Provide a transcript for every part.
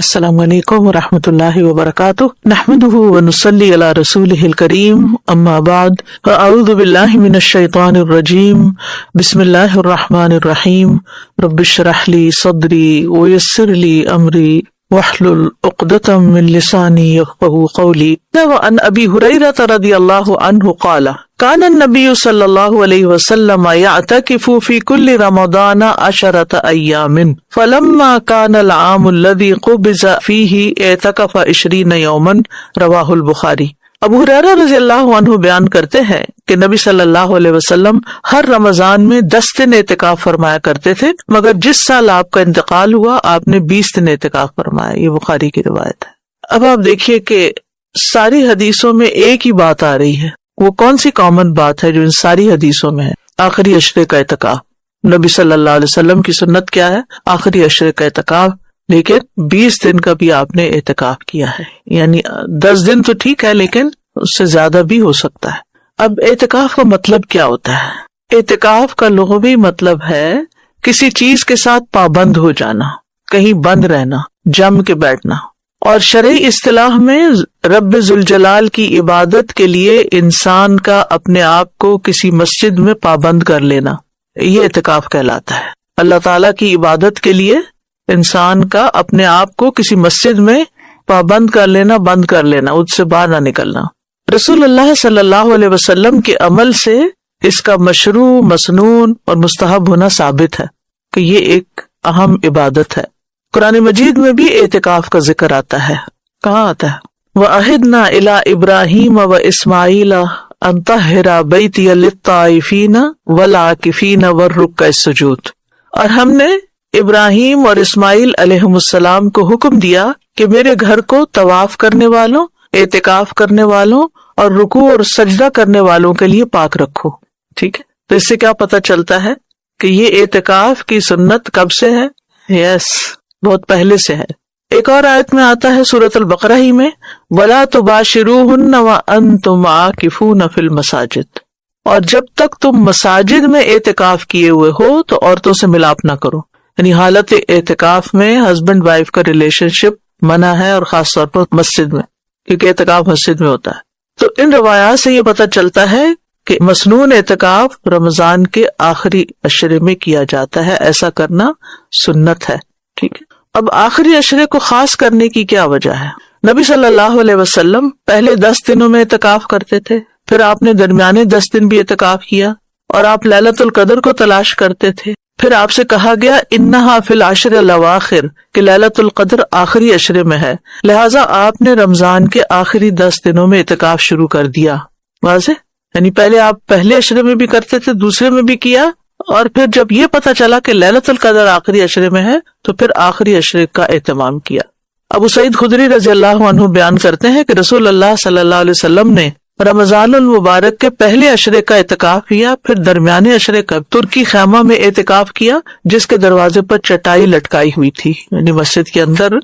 السلام علیکم ورحمۃ اللہ وبرکاتہ، نحمدہ ونصلی علی رسولہ الکریم، اما بعد، فاعوذ باللہ من الشیطان الرجیم، بسم اللہ الرحمن الرحیم، رب اشرح لی صدری ویسر لی امری واحلل عقدۃ من لسانی یفقہوا قولی۔ وعن ابی ہریرہ رضی اللہ عنہ قال كان النبي صلی اللہ علیہ وسلم يعتكف في كل رمضان 10 أيام فلما كان العام الذي قبض فيه اعتكف 20 يوما، رواہ البخاری۔ ابو ہریرہ رضی اللہ عنہ بیان کرتے ہیں کہ نبی صلی اللہ علیہ وسلم ہر رمضان میں 10 دن اعتکاف فرمایا کرتے تھے، مگر جس سال آپ کا انتقال ہوا آپ نے 20 دن اعتکاف فرمایا۔ یہ بخاری کی روایت ہے۔ اب آپ دیکھیے کہ ساری حدیثوں میں ایک ہی بات آ رہی ہے، وہ کون سی کامن بات ہے جو ان ساری حدیثوں میں ہے؟ آخری عشرے کا اعتکاف۔ نبی صلی اللہ علیہ وسلم کی سنت کیا ہے؟ آخری عشرے کا اعتکاف، لیکن 20 دن کا بھی آپ نے اعتکاف کیا ہے، یعنی 10 دن تو ٹھیک ہے لیکن اس سے زیادہ بھی ہو سکتا ہے۔ اب اعتکاف کا مطلب کیا ہوتا ہے؟ اعتکاف کا لغوی مطلب ہے کسی چیز کے ساتھ پابند ہو جانا، کہیں بند رہنا، جم کے بیٹھنا، اور شرعی اصطلاح میں رب ذوالجلال کی عبادت کے لیے انسان کا اپنے آپ کو کسی مسجد میں پابند کر لینا، یہ اعتکاف کہلاتا ہے۔ اللہ تعالیٰ کی عبادت کے لیے انسان کا اپنے آپ کو کسی مسجد میں پابند کر لینا، بند کر لینا، اس سے باہر نہ نکلنا۔ رسول اللہ صلی اللہ علیہ وسلم کے عمل سے اس کا مشروع، مسنون اور مستحب ہونا ثابت ہے کہ یہ ایک اہم عبادت ہے۔ قرآن مجید میں بھی اعتکاف کا ذکر آتا ہے۔ کہاں آتا ہے؟ وَعَهِدْنَا إِلَىٰ إِبْرَاهِيمَ وَإِسْمَاعِيلَ أَن طَهِّرَ بَيْتِيَ لِلطَّائِفِينَ وَالْعَاكِفِينَ وَالرُّكَّعِ السُّجُودِ، اور ہم نے ابراہیم اور اسماعیل علیہم السلام کو حکم دیا کہ میرے گھر کو طواف کرنے والوں، اعتکاف کرنے والوں اور رکوع اور سجدہ کرنے والوں کے لیے پاک رکھو۔ ٹھیک ہے، تو اس سے کیا پتہ چلتا ہے کہ یہ اعتکاف کی سنت کب سے ہے؟ بہت پہلے سے ہے۔ ایک اور آیت میں آتا ہے سورۃ البقرہ ہی میں، وَلَا تُبَاشِرُوهُنَّ وَأَنتُمْ عَاكِفُونَ فِي الْمَسَاجِدِ، اور جب تک تم مساجد میں اعتکاف کیے ہوئے ہو تو عورتوں سے ملاپ نہ کرو، یعنی حالت اعتکاف میں ہسبینڈ وائف کا ریلیشن شپ منع ہے، اور خاص طور پر مسجد میں، کیونکہ اعتکاف مسجد میں ہوتا ہے۔ تو ان روایات سے یہ پتہ چلتا ہے کہ مسنون اعتکاف رمضان کے آخری عشرے میں کیا جاتا ہے، ایسا کرنا سنت ہے۔ ٹھیک ہے، اب آخری عشرے کو خاص کرنے کی کیا وجہ ہے؟ نبی صلی اللہ علیہ وسلم پہلے 10 دنوں میں اعتکاف کرتے تھے، پھر آپ نے درمیانے 10 دن بھی اعتکاف کیا، اور آپ لیلۃ القدر کو تلاش کرتے تھے۔ پھر آپ سے کہا گیا انہا فی العشر الاواخر، کہ لیلۃ القدر آخری عشرے میں ہے، لہٰذا آپ نے رمضان کے آخری 10 دنوں میں اعتکاف شروع کر دیا۔ واضح؟ یعنی پہلے آپ پہلے عشرے میں بھی کرتے تھے، دوسرے میں بھی کیا، اور پھر جب یہ پتہ چلا کہ لیلۃ القدر آخری عشرے میں ہے تو پھر آخری عشرے کا اہتمام کیا۔ ابو سعید خدری رضی اللہ عنہ بیان کرتے ہیں کہ رسول اللہ صلی اللہ علیہ وسلم نے رمضان المبارک کے پہلے عشرے کا اعتکاف کیا، پھر درمیانے عشرے کا ترکی خیمہ میں اعتکاف کیا، جس کے دروازے پر چٹائی لٹکائی ہوئی تھی، یعنی مسجد کے اندر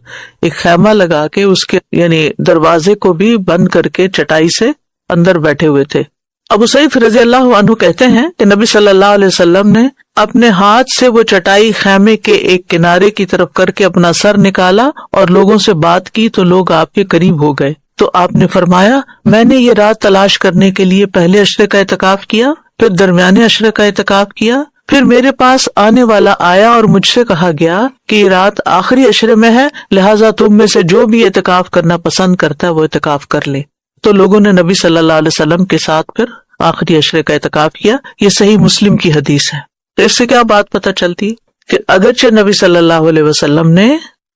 ایک خیمہ لگا کے اس کے یعنی دروازے کو بھی بند کر کے چٹائی سے اندر بیٹھے ہوئے تھے۔ ابو سعید رضی اللہ عنہ کہتے ہیں کہ نبی صلی اللہ علیہ وسلم نے اپنے ہاتھ سے وہ چٹائی خیمے کے ایک کنارے کی طرف کر کے اپنا سر نکالا اور لوگوں سے بات کی تو لوگ آپ کے قریب ہو گئے، تو آپ نے فرمایا میں نے یہ رات تلاش کرنے کے لیے پہلے عشرے کا اعتکاف کیا، پھر درمیانے عشرے کا اعتکاف کیا، پھر میرے پاس آنے والا آیا اور مجھ سے کہا گیا کہ یہ رات آخری عشرے میں ہے، لہٰذا تم میں سے جو بھی اعتکاف کرنا پسند کرتا ہے وہ اعتکاف کر لے۔ تو لوگوں نے نبی صلی اللہ علیہ وسلم کے ساتھ پھر آخری عشرے کا اعتکاف کیا۔ یہ صحیح مسلم کی حدیث ہے۔ تو اس سے کیا بات پتہ چلتی کہ اگرچہ نبی صلی اللہ علیہ وسلم نے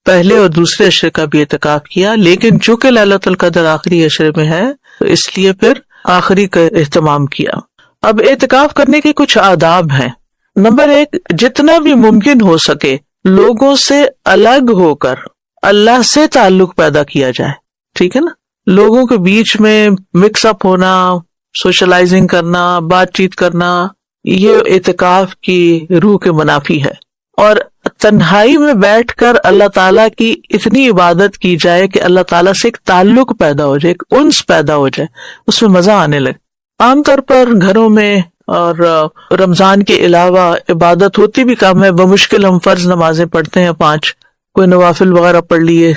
پہلے اور دوسرے عشرے کا بھی اعتکاف کیا، لیکن چونکہ لیلۃ القدر آخری عشرے میں ہے تو اس لیے پھر آخری کا اہتمام کیا۔ اب اعتکاف کرنے کے کچھ آداب ہیں۔ نمبر 1، جتنا بھی ممکن ہو سکے لوگوں سے الگ ہو کر اللہ سے تعلق پیدا کیا جائے۔ ٹھیک ہے نا، لوگوں کے بیچ میں مکس اپ ہونا، سوشلائزنگ کرنا، بات چیت کرنا، یہ اعتکاف کی روح کے منافی ہے۔ اور تنہائی میں بیٹھ کر اللہ تعالیٰ کی اتنی عبادت کی جائے کہ اللہ تعالیٰ سے ایک تعلق پیدا ہو جائے، ایک انس پیدا ہو جائے، اس میں مزہ آنے لگے۔ عام طور پر گھروں میں اور رمضان کے علاوہ عبادت ہوتی بھی کم ہے، بمشکل ہم فرض نمازیں پڑھتے ہیں 5، کوئی نوافل وغیرہ پڑھ لیے،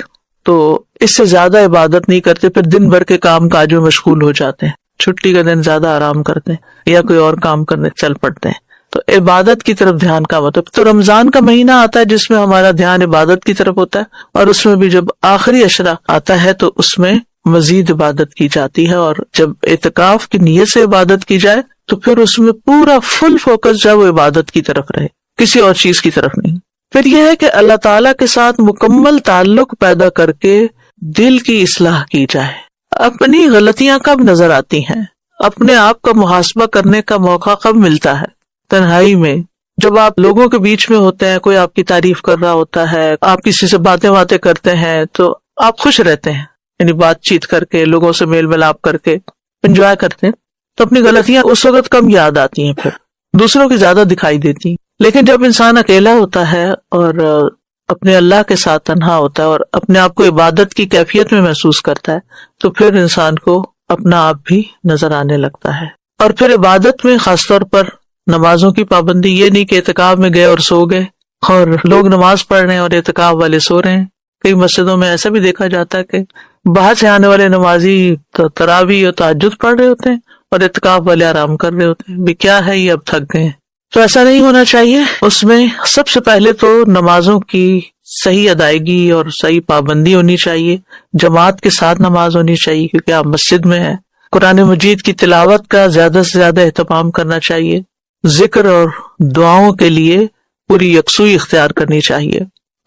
تو اس سے زیادہ عبادت نہیں کرتے، پھر دن بھر کے کام کاج میں مشغول ہو جاتے ہیں، چھٹی کا دن زیادہ آرام کرتے ہیں یا کوئی اور کام کرنے چل پڑتے ہیں. تو عبادت کی طرف دھیان کا مطلب، تو رمضان کا مہینہ آتا ہے جس میں ہمارا دھیان عبادت کی طرف ہوتا ہے، اور اس میں بھی جب آخری عشرہ آتا ہے تو اس میں مزید عبادت کی جاتی ہے. اور جب اعتکاف کی نیت سے عبادت کی جائے تو پھر اس میں پورا فل فوکس جو ہے وہ عبادت کی طرف رہے، کسی اور چیز کی طرف نہیں. پھر یہ ہے کہ اللہ تعالیٰ کے ساتھ مکمل تعلق پیدا کر کے دل کی اصلاح کی جائے. اپنی غلطیاں کب نظر آتی ہیں، اپنے آپ کا محاسبہ کرنے کا موقع کب ملتا ہے؟ تنہائی میں، جب آپ لوگوں کے بیچ میں ہوتے ہیں، کوئی آپ کی تعریف کر رہا ہوتا ہے، آپ کسی سے باتیں کرتے ہیں تو آپ خوش رہتے ہیں، یعنی بات چیت کر کے، لوگوں سے میل ملاپ کر کے انجوائے کرتے ہیں، تو اپنی غلطیاں اس وقت کم یاد آتی ہیں، پھر دوسروں کی زیادہ دکھائی دیتی ہیں. لیکن جب انسان اکیلا ہوتا ہے اور اپنے اللہ کے ساتھ تنہا ہوتا ہے اور اپنے آپ کو عبادت کی کیفیت میں محسوس کرتا ہے تو پھر انسان کو اپنا آپ بھی نظر آنے لگتا ہے. اور پھر عبادت میں خاص طور پر نمازوں کی پابندی، یہ نہیں کہ اعتکاف میں گئے اور سو گئے، اور لوگ نماز پڑھ رہے ہیں اور اعتکاف والے سو رہے ہیں. کئی مسجدوں میں ایسا بھی دیکھا جاتا ہے کہ باہر سے آنے والے نمازی تراویح اور تہجد پڑھ رہے ہوتے ہیں اور اعتکاف والے آرام کر رہے ہوتے ہیں. بھی کیا ہے یہ، اب تھک گئے ہیں. تو ایسا نہیں ہونا چاہیے. اس میں سب سے پہلے تو نمازوں کی صحیح ادائیگی اور صحیح پابندی ہونی چاہیے، جماعت کے ساتھ نماز ہونی چاہیے کیونکہ آپ مسجد میں ہیں. قرآن مجید کی تلاوت کا زیادہ سے زیادہ اہتمام کرنا چاہیے. ذکر اور دعاؤں کے لیے پوری یکسوئی اختیار کرنی چاہیے،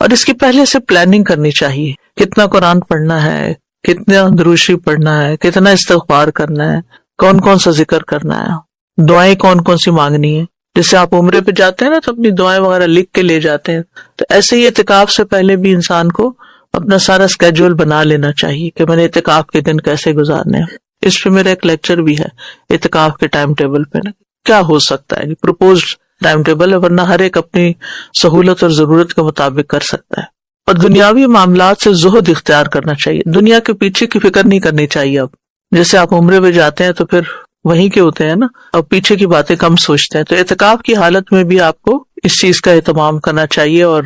اور اس کی پہلے سے پلاننگ کرنی چاہیے. کتنا قرآن پڑھنا ہے، کتنا درود شریف پڑھنا ہے، کتنا استغفار کرنا ہے، کون کون سا ذکر کرنا ہے، دعائیں کون کون سی مانگنی ہے. جیسے آپ عمرے پہ جاتے ہیں نا تو اپنی دعائیں وغیرہ لکھ کے لے جاتے ہیں، تو ایسے ہی اعتکاف سے پہلے بھی انسان کو اپنا سارا اسکیجول بنا لینا چاہیے کہ میں نے اعتکاف کے دن کیسے گزارنے ہیں. اس پہ میرا ایک لیکچر بھی ہے اعتکاف کے ٹائم ٹیبل پہ نا کیا ہو سکتا ہے، پروپوزڈ ٹائم ٹیبل ہے، ورنہ ہر ایک اپنی سہولت اور ضرورت کے مطابق کر سکتا ہے. اور دنیاوی معاملات سے زہد اختیار کرنا چاہیے، دنیا کے پیچھے کی فکر نہیں کرنی چاہیے. اب جیسے آپ عمرے پہ جاتے ہیں تو پھر وہیں کے ہوتے ہیں نا، اب پیچھے کی باتیں کم سوچتے ہیں. تو اعتکاف کی حالت میں بھی آپ کو اس چیز کا اہتمام کرنا چاہیے اور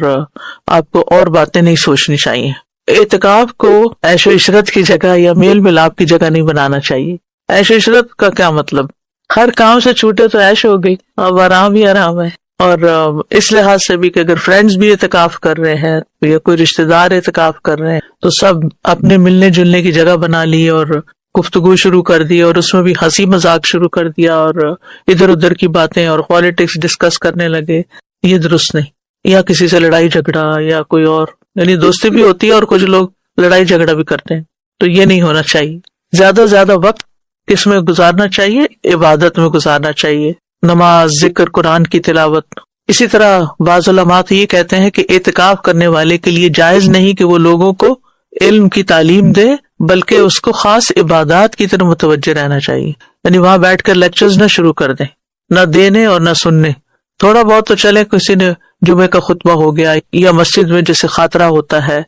آپ کو اور باتیں نہیں سوچنی چاہیے. اعتکاف کو عیش و عشرت کی جگہ یا میل ملاپ کی جگہ نہیں بنانا چاہیے. عیش و عشرت کا کیا مطلب، ہر کام سے چھوٹے تو عیش ہو گئی، اب آرام ہی آرام ہے. اور اس لحاظ سے بھی کہ اگر فرینڈز بھی اعتکاف کر رہے ہیں یا کوئی رشتہ دار اعتکاف کر رہے ہیں تو سب اپنے ملنے جلنے کی جگہ بنا لی اور گفتگو شروع کر دی اور اس میں بھی ہنسی مذاق شروع کر دیا اور ادھر ادھر کی باتیں اور پالیٹکس ڈسکس کرنے لگے. یہ درست نہیں. یا کسی سے لڑائی جھگڑا یا کوئی اور، یعنی دوستی بھی ہوتی ہے اور کچھ لوگ لڑائی جھگڑا بھی کرتے ہیں، تو یہ نہیں ہونا چاہیے. زیادہ سے زیادہ وقت کس میں گزارنا چاہیے، عبادت میں گزارنا چاہیے، نماز، ذکر، قرآن کی تلاوت. اسی طرح بعض علماء یہ کہتے ہیں کہ اعتکاف کرنے والے کے لیے جائز نہیں کہ وہ لوگوں کو علم کی تعلیم دے، بلکہ اس کو خاص عبادات کی طرف متوجہ رہنا چاہیے. یعنی وہاں بیٹھ کر لیکچرز نہ شروع کر دیں، نہ دینے اور نہ سننے. تھوڑا بہت تو چلے، کسی نے جمعے کا خطبہ ہو گیا یا مسجد میں جیسے خاطرہ ہوتا ہے،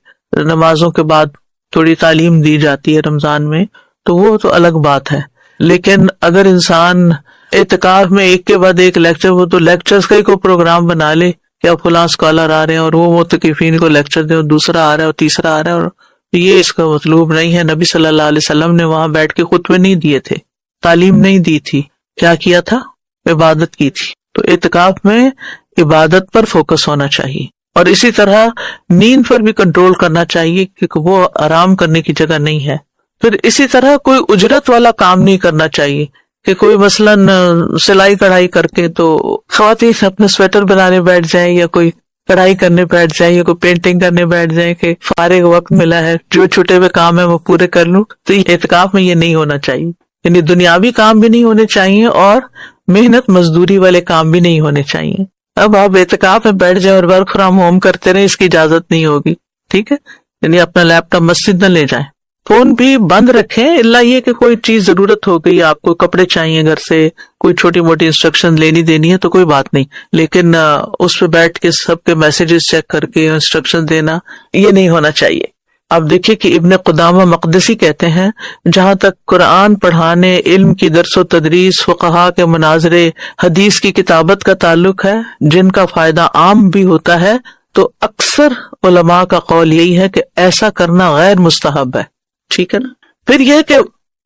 نمازوں کے بعد تھوڑی تعلیم دی جاتی ہے رمضان میں، تو وہ تو الگ بات ہے. لیکن اگر انسان اعتکاف میں ایک کے بعد ایک لیکچر، وہ تو لیکچرز کا ہی کوئی پروگرام بنا لے کہ اب فلاں اسکالر آ رہے ہیں اور وہ معتکفین کو لیکچر دیں اور دوسرا آ رہا ہے اور تیسرا آ رہا ہے، اور یہ اس کا مطلوب نہیں ہے. نبی صلی اللہ علیہ وسلم نے وہاں بیٹھ کے خطبے نہیں دیے تھے، تعلیم نہیں دی تھی. کیا کیا تھا؟ عبادت کی تھی. تو اعتکاف میں عبادت پر فوکس ہونا چاہیے. اور اسی طرح نیند پر بھی کنٹرول کرنا چاہیے کیونکہ وہ آرام کرنے کی جگہ نہیں ہے. پھر اسی طرح کوئی اجرت والا کام نہیں کرنا چاہیے کہ کوئی مثلاً سلائی کڑھائی کر کے تو خواتین اپنے سویٹر بنانے بیٹھ جائیں یا کوئی کڑھائی کرنے بیٹھ جائیں یا کوئی پینٹنگ کرنے بیٹھ جائیں کہ فارغ وقت ملا ہے جو چھوٹے ہوئے کام ہے وہ پورے کر لوں. تو اعتکاف میں یہ نہیں ہونا چاہیے. یعنی دنیاوی کام بھی نہیں ہونے چاہیے اور محنت مزدوری والے کام بھی نہیں ہونے چاہیے. اب آپ اعتکاف میں بیٹھ جائیں اور ورک فرام ہوم کرتے رہیں، اس کی اجازت نہیں ہوگی. ٹھیک ہے، یعنی اپنا لیپ ٹاپ مسجد نہ لے جائیں. فون بھی بند رکھیں، الا یہ کہ کوئی چیز ضرورت ہو گئی، آپ کو کپڑے چاہیے گھر سے، کوئی چھوٹی موٹی انسٹرکشن لینی دینی ہے تو کوئی بات نہیں. لیکن اس پہ بیٹھ کے سب کے میسیجز چیک کر کے انسٹرکشن دینا یہ نہیں ہونا چاہیے. آپ دیکھیے کہ ابن قدامہ مقدسی کہتے ہیں جہاں تک قرآن پڑھانے، علم کی درس و تدریس، فقہا کے مناظرے، حدیث کی کتابت کا تعلق ہے، جن کا فائدہ عام بھی ہوتا ہے تو اکثر علماء کا قول یہی ہے کہ ایسا کرنا غیر مستحب ہے، ٹھیک ہے نا. پھر یہ کہ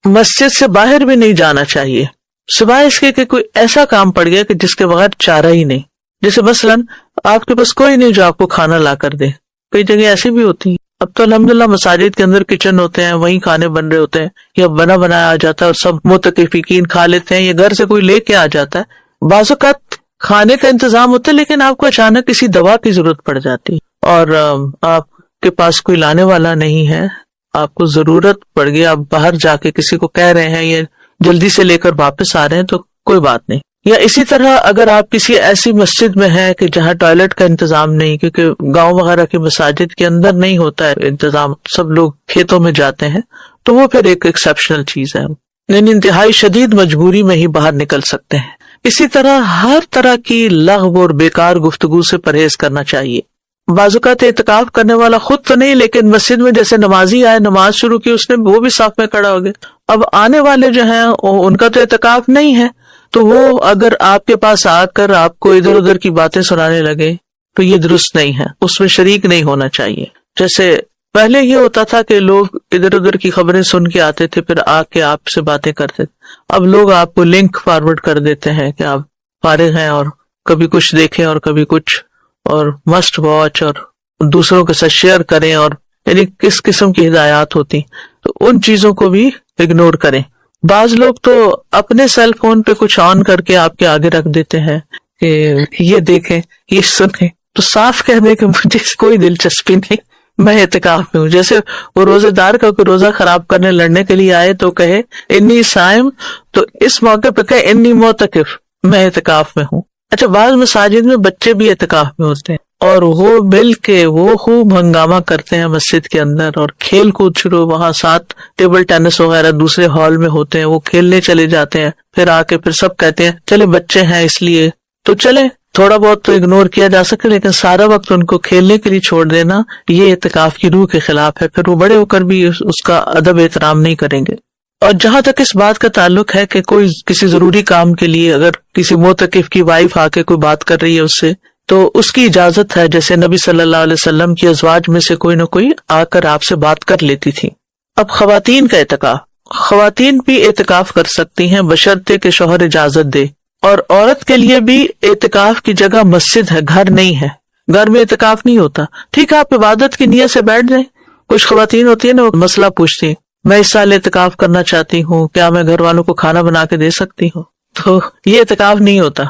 مسجد سے باہر بھی نہیں جانا چاہیے سوائے اس کے کہ کوئی ایسا کام پڑ گیا کہ جس کے بغیر چارہ ہی نہیں. جیسے مثلاً آپ کے پاس کوئی نہیں جو آپ کو کھانا لا کر دے. کئی جگہ ایسی بھی ہوتی ہیں. اب تو الحمدللہ مساجد کے اندر کچن ہوتے ہیں، وہیں کھانے بن رہے ہوتے ہیں، یا بنا بنایا آ جاتا ہے اور سب متکفین کھا لیتے ہیں، یا گھر سے کوئی لے کے آ جاتا ہے. بعض اوقات کھانے کا انتظام ہوتا ہے لیکن آپ کو اچانک کسی دوا کی ضرورت پڑ جاتی ہے اور آپ کے پاس کوئی لانے والا نہیں ہے، آپ کو ضرورت پڑ گئی، آپ باہر جا کے کسی کو کہہ رہے ہیں یا جلدی سے لے کر واپس آ رہے ہیں تو کوئی بات نہیں. یا اسی طرح اگر آپ کسی ایسی مسجد میں ہیں کہ جہاں ٹوائلٹ کا انتظام نہیں، کیونکہ گاؤں وغیرہ کی مساجد کے اندر نہیں ہوتا ہے انتظام، سب لوگ کھیتوں میں جاتے ہیں، تو وہ پھر ایک ایکسیپشنل چیز ہے، یعنی انتہائی شدید مجبوری میں ہی باہر نکل سکتے ہیں. اسی طرح ہر طرح کی لغو اور بیکار گفتگو سے پرہیز کرنا چاہیے. بعض اوقات اعتکاف کرنے والا خود تو نہیں لیکن مسجد میں جیسے نمازی آئے، نماز شروع کی، اس نے وہ بھی صف میں کھڑا ہو گیا. اب آنے والے جو ہیں ان کا تو اعتکاف نہیں ہے، تو وہ اگر آپ کے پاس آ کر آپ کو ادھر ادھر کی باتیں سنانے لگے تو یہ درست نہیں ہے، اس میں شریک نہیں ہونا چاہیے. جیسے پہلے یہ ہوتا تھا کہ لوگ ادھر ادھر کی خبریں سن کے آتے تھے، پھر آ کے آپ سے باتیں کرتے تھے. اب لوگ آپ کو لنک فارورڈ کر دیتے ہیں کہ آپ فارغ ہیں اور کبھی کچھ دیکھیں اور کبھی کچھ، اور مسٹ واچ اور دوسروں کے ساتھ شیئر کریں، اور یعنی کس قسم کی ہدایات ہوتی، تو ان چیزوں کو بھی اگنور کریں. بعض لوگ تو اپنے سیل فون پہ کچھ آن کر کے آپ کے آگے رکھ دیتے ہیں کہ یہ دیکھیں یہ سنیں، تو صاف کہہ دیں کہ مجھے کوئی دلچسپی نہیں، میں اعتکاف میں ہوں. جیسے وہ روزے دار کا کوئی روزہ خراب کرنے لڑنے کے لیے آئے تو کہے انی صائم، تو اس موقع پہ کہے انی معتکف، میں اعتکاف میں ہوں. اچھا، بعض مساجد میں بچے بھی اعتکاف میں ہوتے ہیں اور وہ مل کے وہ خوب ہنگامہ کرتے ہیں مسجد کے اندر، اور کھیل کود شروع، وہاں ساتھ ٹیبل ٹینس وغیرہ دوسرے ہال میں ہوتے ہیں، وہ کھیلنے چلے جاتے ہیں. پھر آ کے پھر سب کہتے ہیں چلے بچے ہیں اس لیے تو چلے، تھوڑا بہت تو اگنور کیا جا سکے لیکن سارا وقت ان کو کھیلنے کے لیے چھوڑ دینا یہ اعتکاف کی روح کے خلاف ہے. پھر وہ بڑے ہو کر بھی اس کا ادب احترام نہیں کریں گے. اور جہاں تک اس بات کا تعلق ہے کہ کوئی کسی ضروری کام کے لیے اگر کسی معتکف کی وائف آ کے کوئی بات کر رہی ہے اس سے، تو اس کی اجازت ہے. جیسے نبی صلی اللہ علیہ وسلم کی ازواج میں سے کوئی نہ کوئی آ کر آپ سے بات کر لیتی تھی. اب خواتین کا اعتکاف، خواتین بھی اعتکاف کر سکتی ہیں بشرطے کہ شوہر اجازت دے. اور عورت کے لیے بھی اعتکاف کی جگہ مسجد ہے، گھر نہیں ہے. گھر میں اعتکاف نہیں ہوتا. ٹھیک ہے، آپ عبادت کی نیت سے بیٹھ جائیں. کچھ خواتین ہوتی ہیں نا، وہ مسئلہ پوچھتی ہیں، میں اس سال اعتکاف کرنا چاہتی ہوں، کیا میں گھر والوں کو کھانا بنا کے دے سکتی ہوں؟ تو یہ اعتکاف نہیں ہوتا.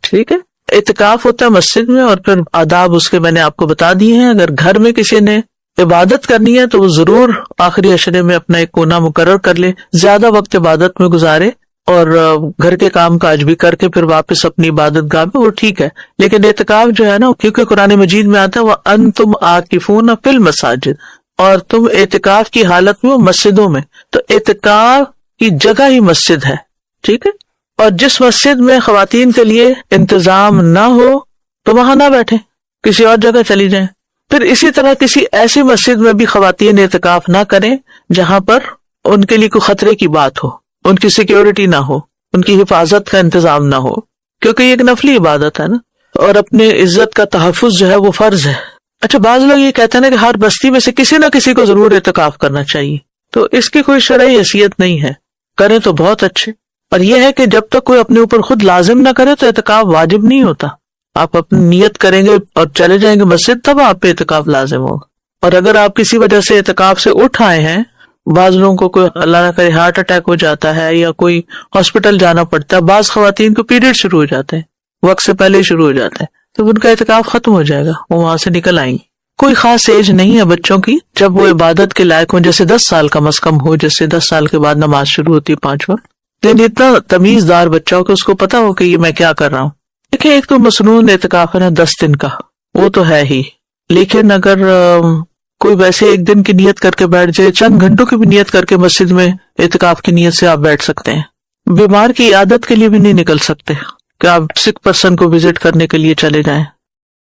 ٹھیک ہے، اعتکاف ہوتا ہے مسجد میں، اور پھر آداب اس کے میں نے آپ کو بتا دیے ہیں. اگر گھر میں کسی نے عبادت کرنی ہے تو وہ ضرور آخری عشرے میں اپنا ایک کونا مقرر کر لے، زیادہ وقت عبادت میں گزارے اور گھر کے کام کاج بھی کر کے پھر واپس اپنی عبادت گاہ میں، وہ ٹھیک ہے. لیکن اعتکاف جو ہے نا، کیونکہ قرآن مجید میں آتا ہے وَأَنْتُمْ عَاكِفُونَ فِي الْمَسَاجِدِ، اور تم اعتکاف کی حالت میں مسجدوں میں، تو اعتکاف کی جگہ ہی مسجد ہے. ٹھیک ہے، اور جس مسجد میں خواتین کے لیے انتظام نہ ہو تو وہاں نہ بیٹھیں، کسی اور جگہ چلی جائیں. پھر اسی طرح کسی ایسی مسجد میں بھی خواتین اعتکاف نہ کریں جہاں پر ان کے لیے کوئی خطرے کی بات ہو، ان کی سیکیورٹی نہ ہو، ان کی حفاظت کا انتظام نہ ہو، کیونکہ یہ ایک نفلی عبادت ہے نا، اور اپنے عزت کا تحفظ جو ہے وہ فرض ہے. اچھا، بعض لوگ یہ کہتے ہیں نا کہ ہر بستی میں سے کسی نہ کسی کو ضرور اعتکاف کرنا چاہیے، تو اس کی کوئی شرعی حیثیت نہیں ہے. کریں تو بہت اچھے، اور یہ ہے کہ جب تک کوئی اپنے اوپر خود لازم نہ کرے تو اعتکاف واجب نہیں ہوتا. آپ اپنی نیت کریں گے اور چلے جائیں گے مسجد، تب آپ پہ اعتکاف لازم ہوگا. اور اگر آپ کسی وجہ سے اعتکاف سے اٹھ آئے ہیں، بعض لوگوں کو کوئی اللہ نہ کرے ہارٹ اٹیک ہو جاتا ہے یا کوئی ہاسپٹل جانا پڑتا ہے، بعض خواتین کو پیریڈ شروع ہو جاتے ہیں، وقت سے پہلے شروع ہو جاتے ہیں، تو ان کا اعتکاف ختم ہو جائے گا، وہ وہاں سے نکل آئیں گے. کوئی خاص ایج نہیں ہے بچوں کی جب وہ عبادت کے لائق ہوں، جیسے 10 سال کم از کم ہو، جیسے 10 سال کے بعد نماز شروع ہوتی ہے 5 وقت. لیکن اتنا تمیز دار بچہ ہو کہ اس کو پتا ہو کہ یہ میں کیا کر رہا ہوں. دیکھیں، ایک تو مسنون اعتکاف ہے نا 10 دن کا، وہ تو ہے ہی، لیکن اگر کوئی ویسے ایک دن کی نیت کر کے بیٹھ جائے، چند گھنٹوں کی بھی نیت کر کے مسجد میں اعتکاف کی نیت سے آپ بیٹھ سکتے ہیں. بیمار کی عیادت کے لیے بھی نہیں نکل سکتے کہ آپ سک پرسن کو وزٹ کرنے کے لیے چلے جائیں.